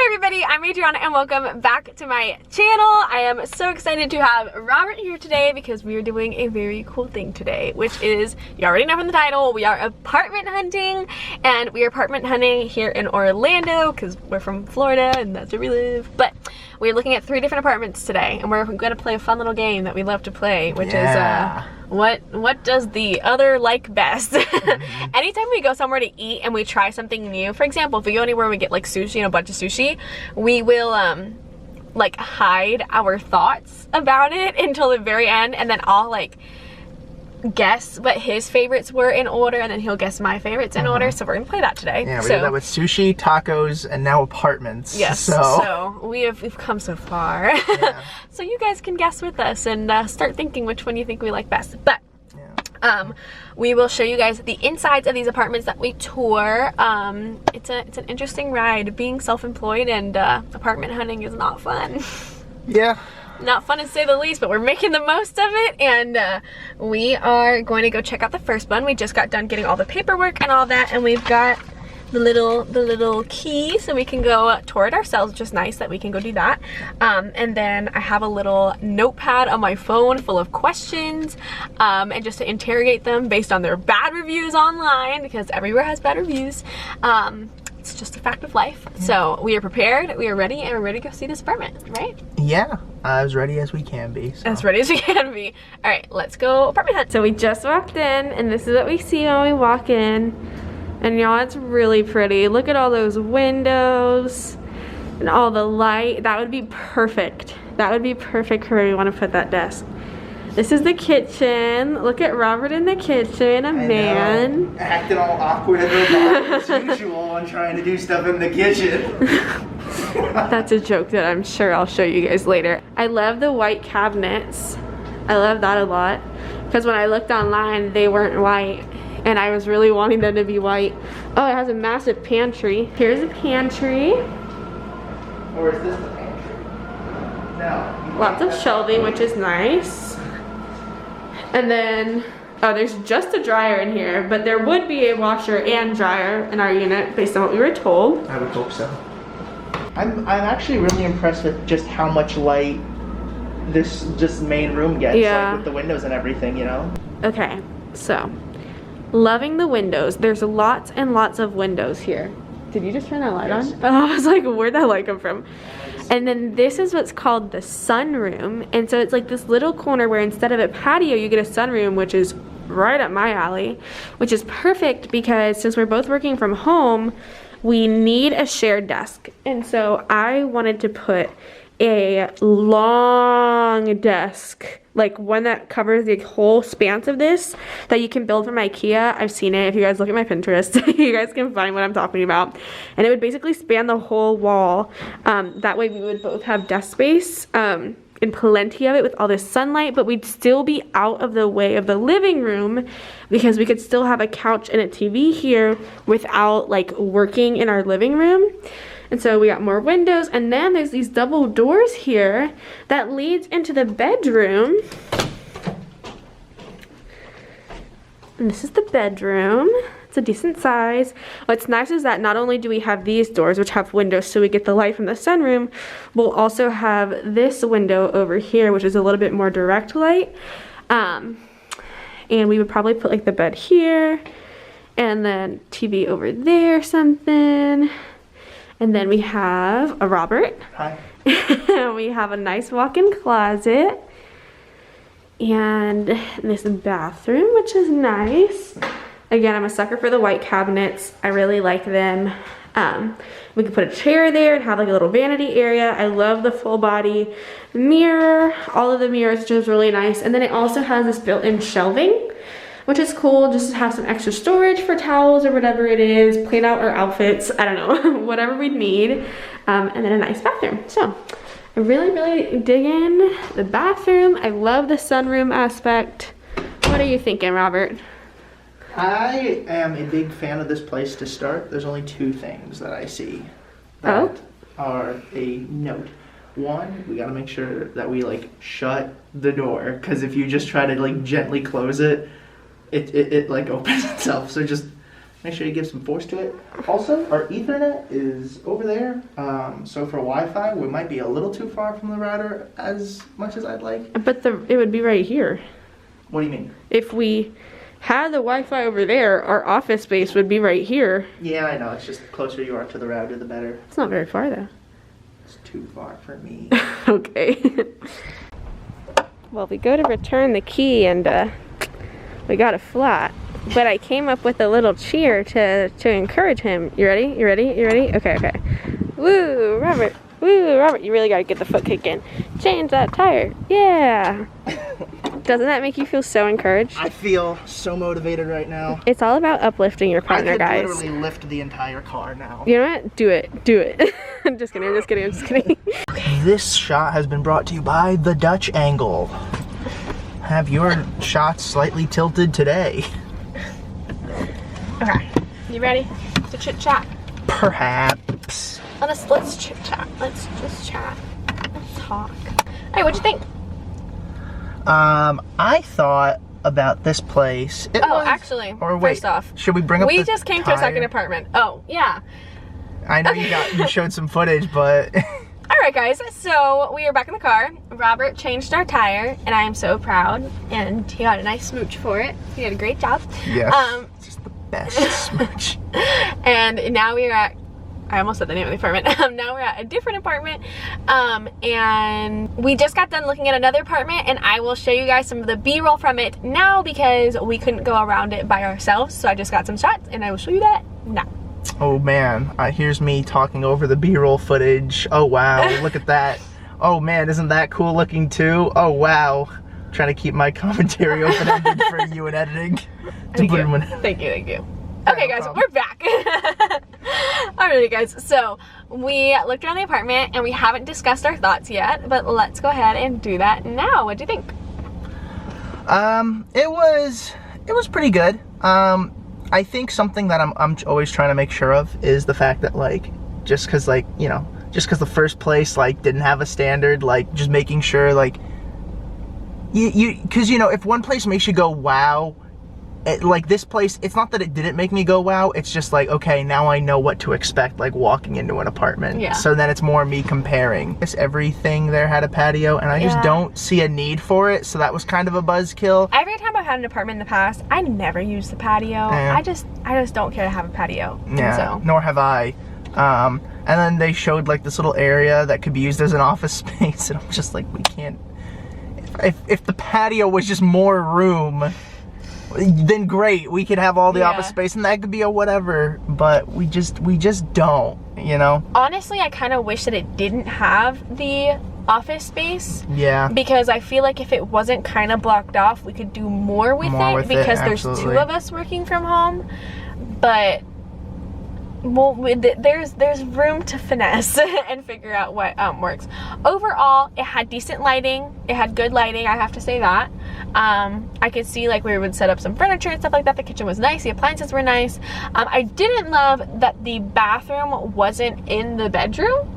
everybody, I'm Adriana and welcome back to my channel. I am so excited to have Robert here today because we are doing a very cool thing today, which is, you already know from the title, we are apartment hunting, and we are apartment hunting here in Orlando because we're from Florida and that's where we live. But we're looking at 3 different apartments today, and we're going to play a fun little game that we love to play, which is what does the other like best? Anytime we go somewhere to eat and we try something new, for example, if we go anywhere and we get like sushi and a bunch of sushi, we will like hide our thoughts about it until the very end, and then I'll like guess what his favorites were in order, and then he'll guess my favorites in order. So we're gonna play that today. Yeah, we did that with sushi, tacos, and now apartments. Yes, so we've come so far. Yeah. So you guys can guess with us and start thinking which one you think we like best. But we will show you guys the insides of these apartments that we tour. It's an interesting ride. Being self-employed and apartment hunting is not fun. Yeah. Not fun to say the least, but we're making the most of it, and we are going to go check out the first one. We just got done getting all the paperwork and all that, and we've got the little key so we can go tour it ourselves, which is nice that we can go do that. And then I have a little notepad on my phone full of questions, and just to interrogate them based on their bad reviews online, because everywhere has bad reviews. It's just a fact of life. Yeah. So we are prepared, we are ready, and we're ready to go see this apartment, right? Yeah, as ready as we can be. So. As ready as we can be. All right, let's go apartment hunt. So we just walked in, and this is what we see when we walk in. And y'all, it's really pretty. Look at all those windows and all the light. That would be perfect. That would be perfect for where we want to put that desk. This is the kitchen. Look at Robert in the kitchen, a man. Acting all awkward as usual when trying to do stuff in the kitchen. That's a joke that I'm sure I'll show you guys later. I love the white cabinets. I love that a lot. Because when I looked online, they weren't white. And I was really wanting them to be white. Oh, it has a massive pantry. Here's a pantry. Or is this the pantry? No. Lots of shelving, which is nice. And then, oh, there's just a dryer in here, but there would be a washer and dryer in our unit based on what we were told. I would hope so. I'm actually really impressed with just how much light this just main room gets, like with the windows and everything, you know? Okay, so loving the windows. There's lots and lots of windows here. Did you just turn that light on? Oh, I was like, where'd that light come from? And then this is what's called the sunroom. And so it's like this little corner where instead of a patio, you get a sunroom, which is right up my alley, which is perfect because since we're both working from home, we need a shared desk. And so I wanted to put a long desk, like one that covers the whole span of this, that you can build from IKEA. I've seen it. If you guys look at my Pinterest, you guys can find what I'm talking about. And it would basically span the whole wall. That way we would both have desk space and plenty of it with all this sunlight, but we'd still be out of the way of the living room because we could still have a couch and a TV here without like working in our living room. And so we got more windows, and then there's these double doors here that leads into the bedroom. And this is the bedroom. It's a decent size. What's nice is that not only do we have these doors, which have windows so we get the light from the sunroom, we'll also have this window over here, which is a little bit more direct light. And we would probably put like the bed here, and then TV over there, something. And then we have a Robert. Hi. We have a nice walk-in closet. And this bathroom, which is nice. Again, I'm a sucker for the white cabinets. I really like them. We could put a chair there and have like a little vanity area. I love the full body mirror. All of the mirrors, which is really nice. And then it also has this built-in shelving, which is cool, just to have some extra storage for towels or whatever it is, plan out our outfits, I don't know, whatever we need, and then a nice bathroom. So I really dig in the bathroom. I love the sunroom aspect. What are you thinking, Robert? I am a big fan of this place to start. There's only 2 things that I see that are a note. One, we gotta make sure that we like shut the door, because if you just try to like gently close it, it like opens itself. So just Make sure you give some force to it. Also, our Ethernet is over there. So for Wi-Fi, we might be a little too far from the router as much as I'd like. But it would be right here. What do you mean? If we had the Wi-Fi over there, our office space would be right here. Yeah, I know. It's just the closer you are to the router, the better. It's not very far, though. It's too far for me. Okay. Well, we go to return the key and we got a flat. But I came up with a little cheer to encourage him. You ready? You ready? You ready? Okay, okay. Woo, Robert. Woo, Robert. You really got to get the foot kick in. Change that tire. Yeah. Doesn't that make you feel so encouraged? I feel so motivated right now. It's all about uplifting your partner, guys. I could literally lift the entire car now. You know what? Do it. Do it. I'm just kidding. I'm just kidding. I'm just kidding. This shot has been brought to you by the Dutch Angle. Have your shots slightly tilted today. Okay. You ready to chit chat? Perhaps. Let's chit chat. Let's just chat. Let's talk. Hey, what'd you think? I thought about this place. Actually, first off, should we bring up we just came to a second apartment. Oh, yeah. I know you showed some footage, but Alright guys, so we are back in the car. Robert changed our tire and I am so proud, and he got a nice smooch for it. He did a great job. Yes. It's just the best smooch. And now we're at, I almost said the name of the apartment. Now we're at a different apartment, and we just got done looking at another apartment, and I will show you guys some of the B-roll from it now because we couldn't go around it by ourselves, so I just got some shots and I will show you that now. Oh man, here's me talking over the B-roll footage. Oh wow, look at that. Oh man, isn't that cool looking too? Oh wow. I'm trying to keep my commentary open-ended for you in editing. Thank you. Thank you, thank you. Okay guys, we're back. Alrighty guys, so we looked around the apartment and we haven't discussed our thoughts yet, but let's go ahead and do that now. What do you think? It was pretty good. I think something that I'm always trying to make sure of is the fact that, like, just because the first place, like, didn't have a standard, like, just making sure, like, because, if one place makes you go, wow, like, this place, it's not that it didn't make me go, wow, it's just like, okay, now I know what to expect, like, walking into an apartment. Yeah. So then it's more me comparing. Everything there had a patio, and I just don't see a need for it, so that was kind of a buzzkill. Every time I've had an apartment in the past, I never use the patio. Yeah. I just don't care to have a patio. Yeah, so. Nor have I. And then they showed, like, this little area that could be used as an office space, and I'm just like, we can't, if the patio was just more room, then great, we could have all the office space and that could be a whatever, but we just don't, Honestly, I kind of wish that it didn't have the office space. Yeah. Because I feel like if it wasn't kind of blocked off, we could do more with it because there's two of us working from home. But well, there's room to finesse and figure out what works. Overall, it had decent lighting. It had good lighting, I have to say that. I could see, like, we would set up some furniture and stuff like that. The kitchen was nice. The appliances were nice. I didn't love that the bathroom wasn't in the bedroom.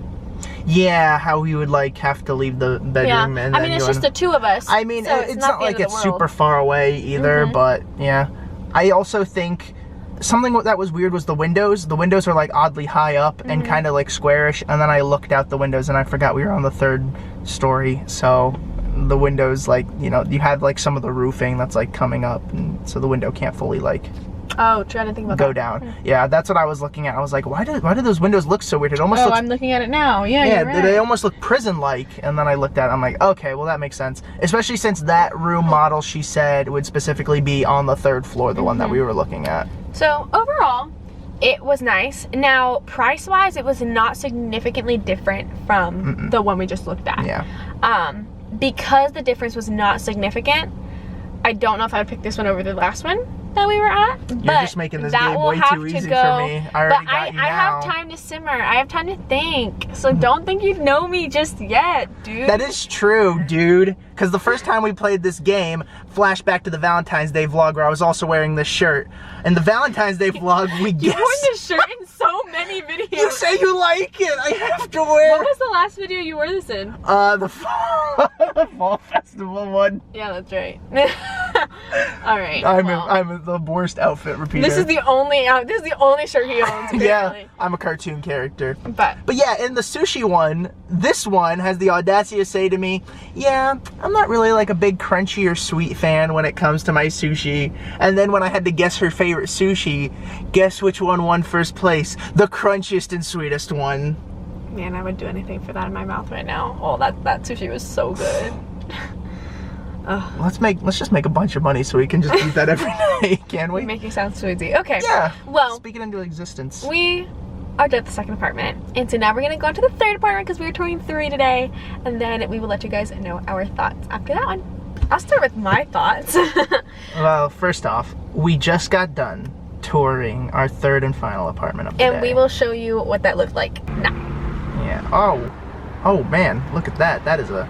Yeah, how we would, like, have to leave the bedroom. Yeah. And I mean, it's just the two of us. I mean, so it's not like it's super far away either, but yeah. I also think something that was weird was the windows. The windows are, like, oddly high up and kind of, like, squarish, and then I looked out the windows and I forgot we were on the 3rd story, so the windows, like, you had, like, some of the roofing that's, like, coming up, and so the window can't fully, like, trying to think about go down. Yeah, that's what I was looking at. I was like, why do those windows look so weird? It almost looks, I'm looking at it now. Yeah, yeah, you're right. They almost look prison-like. And then I looked at it, I'm like, okay, well, that makes sense. Especially since that room model, she said, would specifically be on the 3rd floor, the one that we were looking at. So overall, it was nice. Now, price-wise, it was not significantly different from the one we just looked at. Yeah. Because the difference was not significant, I don't know if I would pick this one over the last one that we were at. You're just making this game way too easy for me. I already got you now. I have time to simmer. I have time to think. So don't think you know me just yet, dude. That is true, dude. Because the first time we played this game, flashback to the Valentine's Day vlog where I was also wearing this shirt. In the Valentine's Day vlog, we guessed. You've worn this shirt in so many videos. You say you like it. I have to wear it. What was the last video you wore this in? The fall festival one. Yeah, that's right. All right. I'm the worst outfit repeater. This is the only shirt he owns. Apparently. Yeah, I'm a cartoon character. But yeah, in the sushi one, this one has the audacity to say to me, yeah, I'm not really like a big crunchy or sweet fan when it comes to my sushi. And then when I had to guess her favorite sushi, guess which one won first place? The crunchiest and sweetest one. Man, I would do anything for that in my mouth right now. Oh, that sushi was so good. Let's just make a bunch of money so we can just eat that every night, can we? Making sounds so easy. Okay. Yeah. Well, speak it into existence. We are done with the second apartment, and so now we're gonna go into the third apartment because we are touring 3 today, and then we will let you guys know our thoughts after that one. I'll start with my thoughts. Well, first off, we just got done touring our third and final apartment of the and day. we will show you what that looked like now. Yeah. Oh man, look at that. That is a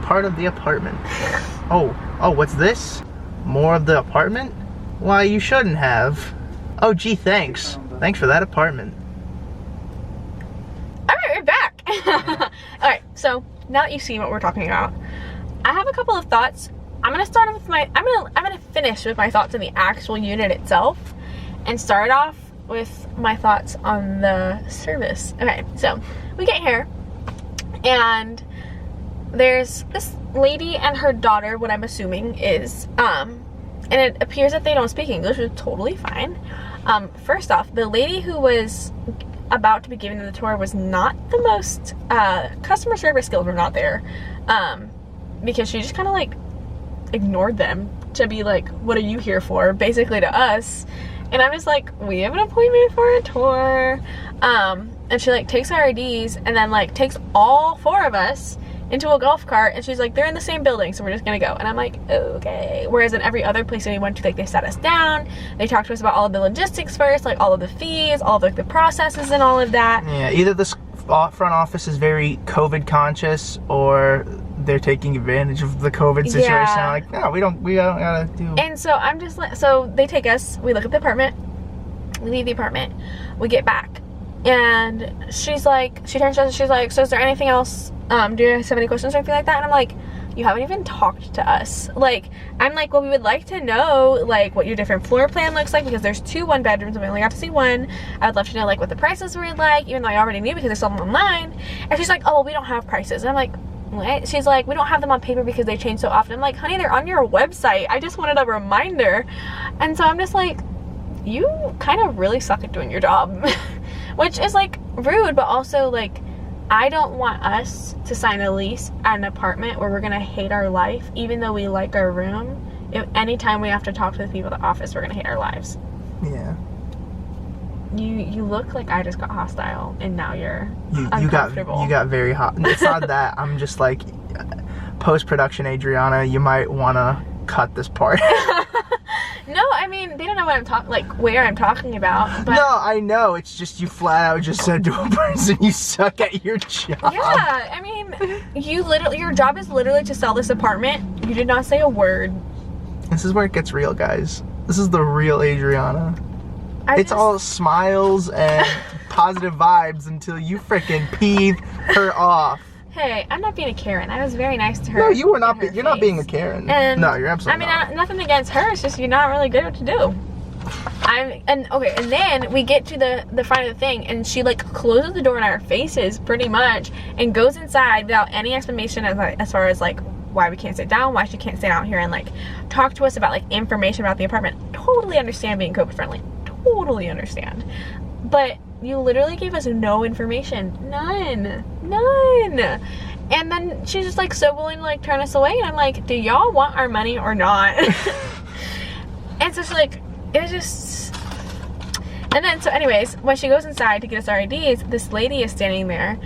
part of the apartment. Oh, what's this? More of the apartment? Why, you shouldn't have. Oh, gee, thanks. Thanks for that apartment. All right, we're back. All right, so now that you've seen what we're talking about, I have a couple of thoughts. I'm gonna start with I'm gonna finish with my thoughts on the actual unit itself, and start off with my thoughts on the service. Okay, so we get here, and there's this lady and her daughter, what I'm assuming is, and it appears that they don't speak English, which is totally fine. First off, the lady who was about to be giving them the tour was not the most, customer service skills were not there, because she just kind of like ignored them to be like, what are you here for, basically to us. And I'm just like, we have an appointment for a tour. And she like takes our IDs and then like takes all 4 of us into a golf cart, and she's like, they're in the same building, so we're just gonna go. And I'm like, okay. Whereas in every other place that we went to, like, they sat us down, they talked to us about all of the logistics first, like all of the fees, all of like the processes and all of that. Yeah, either this front office is very COVID conscious, or they're taking advantage of the COVID situation. Yeah. Like, no, we don't gotta do. And so I'm just like, so they take us, we look at the apartment, we leave the apartment, we get back, and she's like, she turns to us and she's like, so is there anything else? Do you have any questions or anything like that? And I'm like, you haven't even talked to us. Like, I'm like, well, we would like to know, like, what your different floor plan looks like, because there's 2 1-bedrooms and we only got to see 1. I would love to know, like, what the prices were like, even though I already knew because I saw them online. And she's like, oh, well, we don't have prices. And I'm like, what? She's like, we don't have them on paper because they change so often. I'm like, honey, they're on your website. I just wanted a reminder. And so I'm just like, you kind of really suck at doing your job. Which is, like, rude, but also, like, I don't want us to sign a lease at an apartment where we're gonna hate our life, even though we like our room. If anytime we have to talk to the people at the office, we're gonna hate our lives. Yeah. You look like I just got hostile, and now you're uncomfortable. You got very hot. It's not that. I'm just like, post-production Adriana, you might want to cut this part. No, I mean, they don't know what I'm talking, like, where I'm talking about. But no, I know. It's just you flat out just said to a person you suck at your job. Yeah, I mean, your job is literally to sell this apartment. You did not say a word. This is where it gets real, guys. This is the real Adriana. It's all smiles and positive vibes until you freaking peeve her off. Hey, I'm not being a Karen. I was very nice to her. No, you were not. You're not being a Karen. And no, you're absolutely not. I mean, nothing against her. It's just you're not really good at what to do. And then we get to the front of the thing, and she like closes the door in our faces pretty much, and goes inside without any explanation as far as like why we can't sit down, why she can't sit out here and like talk to us about like information about the apartment. Totally understand being COVID friendly. Totally understand. But you literally gave us no information. None. And then she's just like so willing to like turn us away, and I'm like, do y'all want our money or not? And so she's like, it was just, and then so anyways, when she goes inside to get us our IDs, this lady is standing there,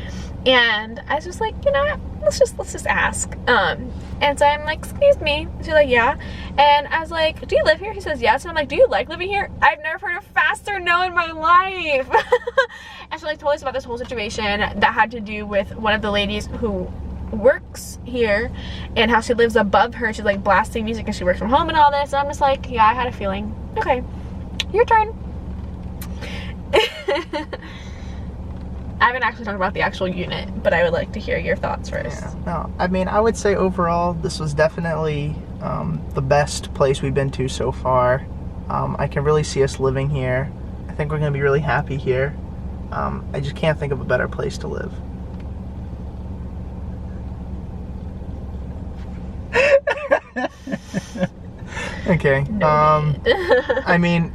and I was just like, you know what, let's just ask. And so I'm like, excuse me. She's like, yeah. And I was like, do you live here? She says yes. And I'm like, do you like living here? I've never heard a faster no in my life. And she like told us about this whole situation that had to do with one of the ladies who works here and how she lives above her. She's like blasting music and she works from home and all this. And I'm just like, yeah, I had a feeling. Okay, your turn. I haven't actually talked about the actual unit, but I would like to hear your thoughts first. Yeah, no, I mean, I would say overall, this was definitely the best place we've been to so far. I can really see us living here. I think we're gonna be really happy here. I just can't think of a better place to live. Okay. I mean,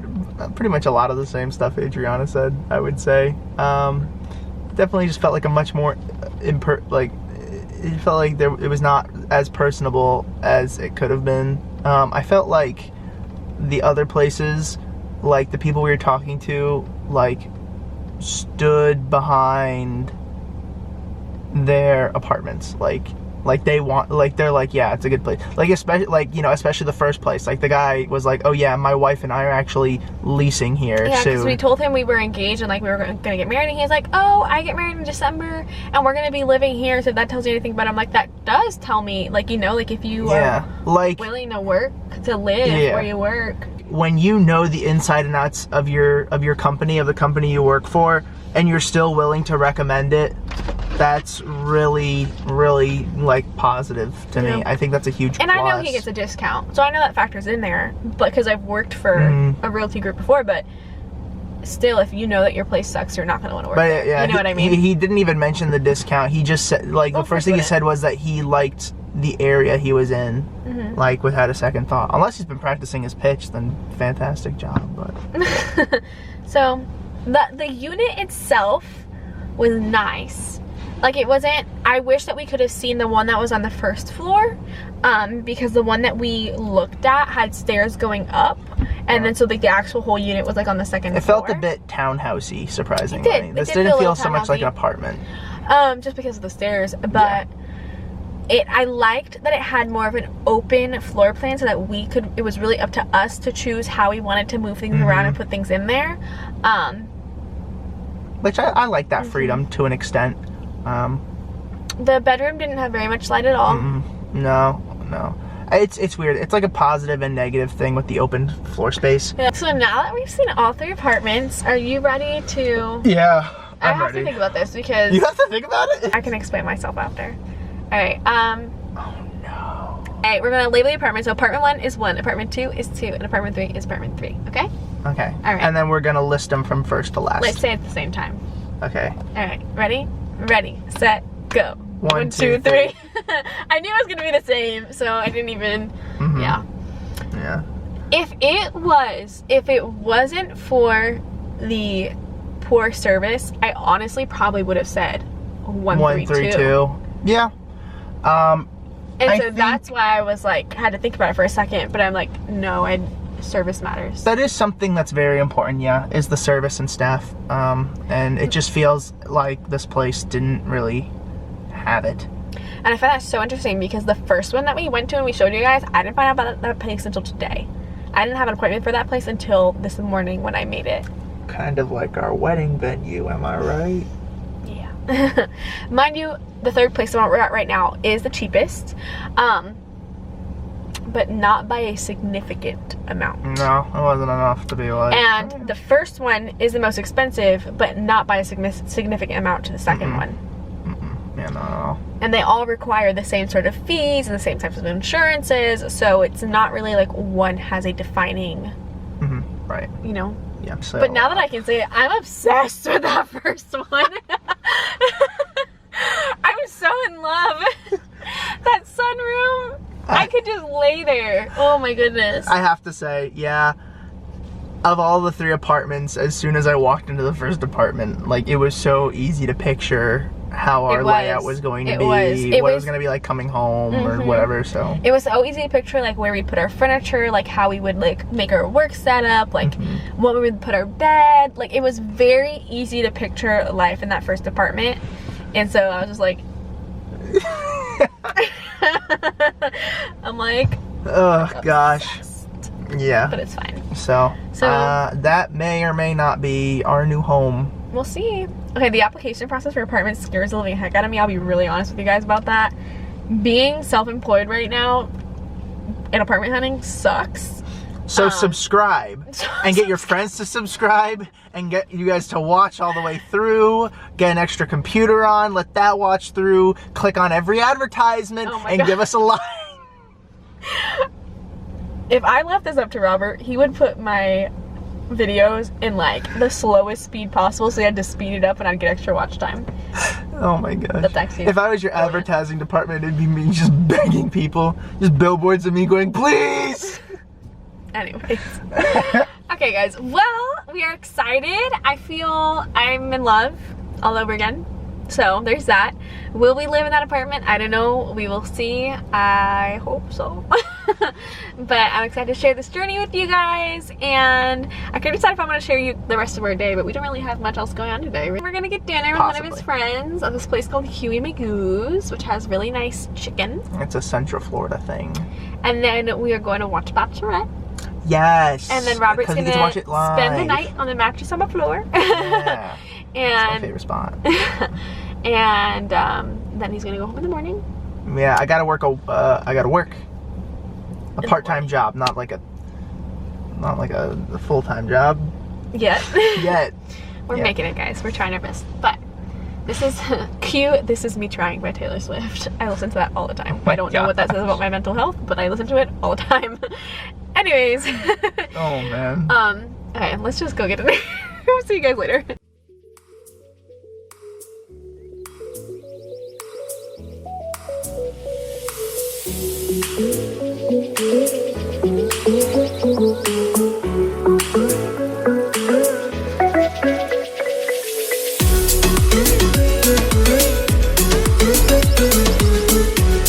pretty much a lot of the same stuff Adriana said, I would say. Definitely just felt like a much more it felt like it was not as personable as it could have been. I felt like the other places, like the people we were talking to, like stood behind their apartments, like they're like, yeah, it's a good place, like especially the first place, like the guy was like, oh yeah, my wife and I are actually leasing here. Yeah, because soon. we told him we were engaged and like we were gonna get married, and he's like, oh, I get married in December and we're gonna be living here, so if that tells you anything. But I'm like, that does tell me, like, you know, like if you are like willing to work to live where you work, when you know the inside and outs of your company, of the company you work for, and you're still willing to recommend it, that's really, really, like, positive to me. I think that's a huge plus. And I know he gets a discount, so I know that factors in there, but because I've worked for a realty group before. But still, if you know that your place sucks, you're not going to want to work there. Yeah, you know what I mean? He didn't even mention the discount. He just said, like, the first thing he said was that he liked the area he was in, like, without a second thought. Unless he's been practicing his pitch, then fantastic job. But so the unit itself was nice. Like, it wasn't, I wish that we could have seen the one that was on the first floor, because the one that we looked at had stairs going up, and then so like the actual whole unit was like on the second floor. It felt a bit townhousey, surprisingly. This did didn't feel so much like an apartment. Just because of the stairs, but I liked that it had more of an open floor plan, so that it was really up to us to choose how we wanted to move things around and put things in there. Which I like that freedom to an extent. The bedroom didn't have very much light at all. No. It's weird. It's like a positive and negative thing with the open floor space. Yeah. So now that we've seen all 3 apartments, are you ready to... Yeah, I have to think about this because... You have to think about it? I can explain myself after. Alright, Oh no. Alright, we're gonna label the apartment. So apartment 1 is 1, apartment 2 is 2, and apartment 3 is apartment 3, okay? Okay. Alright. And then we're gonna list them from first to last. Let's say it at the same time. Okay. Alright, ready? Ready, set, go. 1, 2, 3. I knew it was gonna be the same, so I didn't even, yeah. If it wasn't for the poor service, I honestly probably would have said 1, 3, 2. Yeah. And so that's why I was like, had to think about it for a second, but I'm like, no, service matters. That is something that's very important, is the service and staff. And it just feels like this place didn't really have it. And I find that so interesting because the first one that we went to and we showed you guys, I didn't find out about that place until today. I didn't have an appointment for that place until this morning when I made it. Kind of like our wedding venue, am I right? Yeah. Mind you, the third place that we're at right now is the cheapest, but not by a significant amount. No, it wasn't enough to be like... And the first one is the most expensive, but not by a significant amount to the second one. Yeah, no. And they all require the same sort of fees and the same types of insurances, so it's not really like one has a defining, right, you know? Yeah. So, but now that I can say it, I'm obsessed with that first one. I'm so in love. That sunroom, I could just lay there. Oh my goodness. I have to say, yeah, of all the 3 apartments, as soon as I walked into the first apartment, like, it was so easy to picture how our layout was going to be, what it was going to be like coming home or whatever. So it was so easy to picture, like, where we put our furniture, like how we would like make our work setup, like what we would put our bed. Like, it was very easy to picture life in that first apartment. And so I was just like I'm like, oh gosh, yeah, but it's fine. So that may or may not be our new home. We'll see. Okay, the application process for apartments scares the living heck out of me. I'll be really honest with you guys about that. Being self-employed right now and apartment hunting sucks. So subscribe and get your friends to subscribe and get you guys to watch all the way through. Get an extra computer on, let that watch through. Click on every advertisement and give us a like. If I left this up to Robert, he would put my videos in like the slowest speed possible, so he had to speed it up and I'd get extra watch time. Oh my gosh. That's actually if I was your advertising department, it'd be me just begging people, just billboards of me going, please! Anyways. Okay guys, well, we are excited. I feel I'm in love all over again. So there's that. Will we live in that apartment? I don't know. We will see. I hope so. But I'm excited to share this journey with you guys, and I could decide if I want to share you the rest of our day, but we don't really have much else going on today. We're gonna get dinner with one of his friends at this place called Huey Magoo's, which has really nice chicken. It's a Central Florida thing. And then we are going to watch Bachelorette. Yes. And then Robert's gonna watch it live. spend the night on the mattress on the floor. Yeah. And that's my favorite spot. And then he's gonna go home in the morning. Yeah, I gotta work a part-time job, not like a full-time job. Yet. Yet. We're making it, guys. We're trying our best. But this is cute. This is Me Trying by Taylor Swift. I listen to that all the time. I don't know what that says about my mental health, but I listen to it all the time. Anyways. Oh man. Okay, let's just go get it. See you guys later.